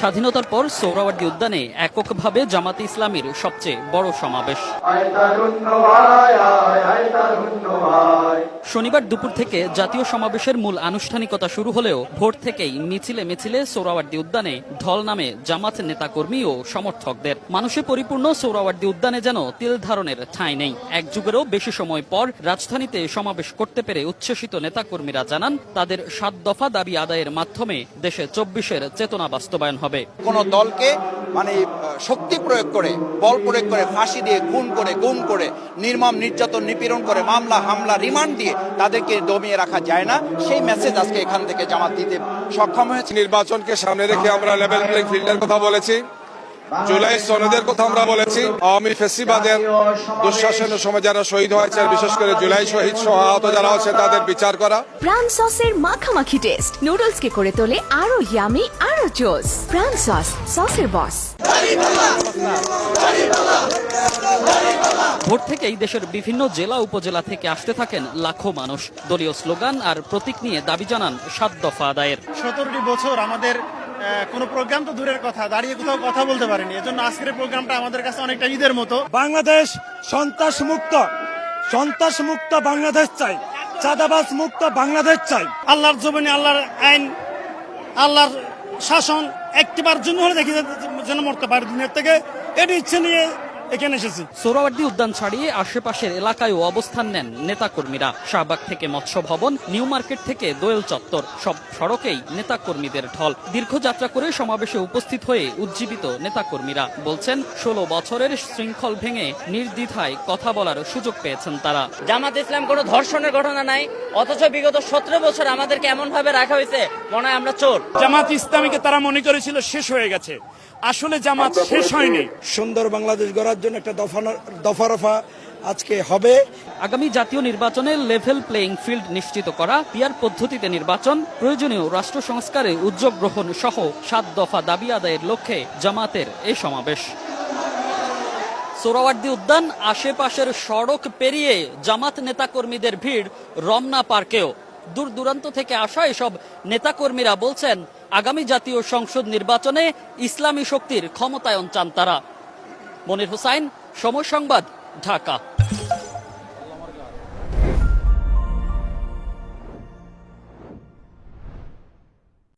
স্বাধীনতার পর সোহরাওয়ার্দী উদ্যানে এককভাবে জামাতে ইসলামীর সবচেয়ে বড় সমাবেশ। শনিবার দুপুর থেকে জাতীয় সমাবেশের মূল আনুষ্ঠানিকতা শুরু হলেও ভোর থেকেই মিছিলে মিছিলে সোহরাওয়ার্দী উদ্যানে ঢল নামে জামাত নেতাকর্মী ও সমর্থকদের। মানুষে পরিপূর্ণ সোহরাওয়ার্দী উদ্যানে যেন তিল ধারণের ঠাঁই নেই। এক যুগেরও বেশি সময় পর রাজধানীতে সমাবেশ করতে পেরে উচ্ছ্বসিত নেতাকর্মীরা জানান, তাদের ৭ দফা দাবি আদায়ের মাধ্যমে দেশে ২৪-এর চেতনা বাস্তবায়ন হবে। কোন দলকে শক্তি প্রয়োগ করে, বল প্রয়োগ করে, ফাঁসি দিয়ে, খুন করে, গুম করে, নির্মম নির্যাতন নিপীড়ন করে, মামলা হামলা রিমান্ড দিয়ে তাদেরকে দমিয়ে রাখা যায় না। সেই মেসেজ আজকে এখান থেকে জামাত দিতে সক্ষম হয়েছে। নির্বাচনকে সামনে রেখে আমরা লেভেল প্লেইং ফিল্ডের কথা বলেছি, জুলাই সনদের কথা আমরা বলেছি। আওয়ামী ফ্যাসিবাদের দুঃশাসনের সময় যারা শহীদ হয়েছে, বিশেষ করে জুলাই শহীদ সহ আহত যারা আছে তাদের বিচার করা। প্রাণ সসের মাখামাখি টেস্ট নুডলসকে করে তোলে আরো ইয়ামি আরো জোস। প্রাণ সস, সসের বস। ভোর থেকেই দেশের বিভিন্ন জেলা উপজেলা থেকে আসতে থাকেন লাখো মানুষ। দলীয় স্লোগান আর প্রতীক নিয়ে দাবি জানান ৭ দফা আদায়ের। ১৭টি বছর আমাদের কোনো প্রোগ্রাম তো দূরের কথা, দাঁড়িয়ে কোথাও কথা বলতে পারিনি। এজন্য আজকের প্রোগ্রামটা আমাদের কাছে অনেকটা ঈদের মতো। বাংলাদেশ সন্ত্রাস মুক্ত বাংলাদেশ চাই, চাঁদাবাজ মুক্ত বাংলাদেশ চাই। আল্লাহর জমিনে আল্লাহর আইন, আল্লাহর শাসন একটিবার জন্য হলে দেখি যেন মরতে পারে দুনিয়ার থেকে, এটি ইচ্ছে নিয়ে এখানে এসেছি। সোহরাওয়ার্দী উদ্যান ছাড়িয়ে আশেপাশের এলাকায়ও অবস্থান নেন নেতাকর্মীরা। শাহবাগ থেকে মৎস্য ভবন, নিউ মার্কেট থেকে দোয়েল চত্বর, সব সড়কেই নেতাকর্মীদের ঢল। দীর্ঘ যাত্রা করে সমাবেশে উপস্থিত হয়ে উজ্জীবিত নেতাকর্মীরা বলছেন, ১৬ বছরের শৃঙ্খল ভেঙে নির্দ্বিধায় কথা বলার সুযোগ পেয়েছেন তারা। জামাত ইসলাম কোনো ধর্ষণের ঘটনা নাই, অথচ বিগত ১৭ বছর আমাদেরকে এমন ভাবে রাখা হয়েছে মনে হয় আমরা চোর। জামাত ইসলামীকে তারা মনে করেছিল শেষ হয়ে গেছে, আসলে জামাত শেষ হয়নি। সুন্দর বাংলাদেশ গড়ার জন্য একটা দফা আজকে হবে। আগামী জাতীয় নির্বাচনে লেভেল প্লেইং ফিল্ড নিশ্চিত করা, পিয়ার পদ্ধতিতে নির্বাচন, প্রয়োজনীয় রাষ্ট্র সংস্কারে উদ্যোগ গ্রহণ সহ ৭ দফা দাবি আদায়ের লক্ষ্যে জামাতের এই সমাবেশ। সোহরাওয়ার্দী উদ্যান, আশেপাশের সড়ক পেরিয়ে জামাত নেতাকর্মীদের ভিড় রমনা পার্কেও। দূর দূরান্ত থেকে আসা এসব নেতাকর্মীরা বলছেন, আগামী জাতীয় সংসদ নির্বাচনে ইসলামী শক্তির ক্ষমতায়ন চান তারা। মনির হুসাইন, সময় সংবাদ, ঢাকা।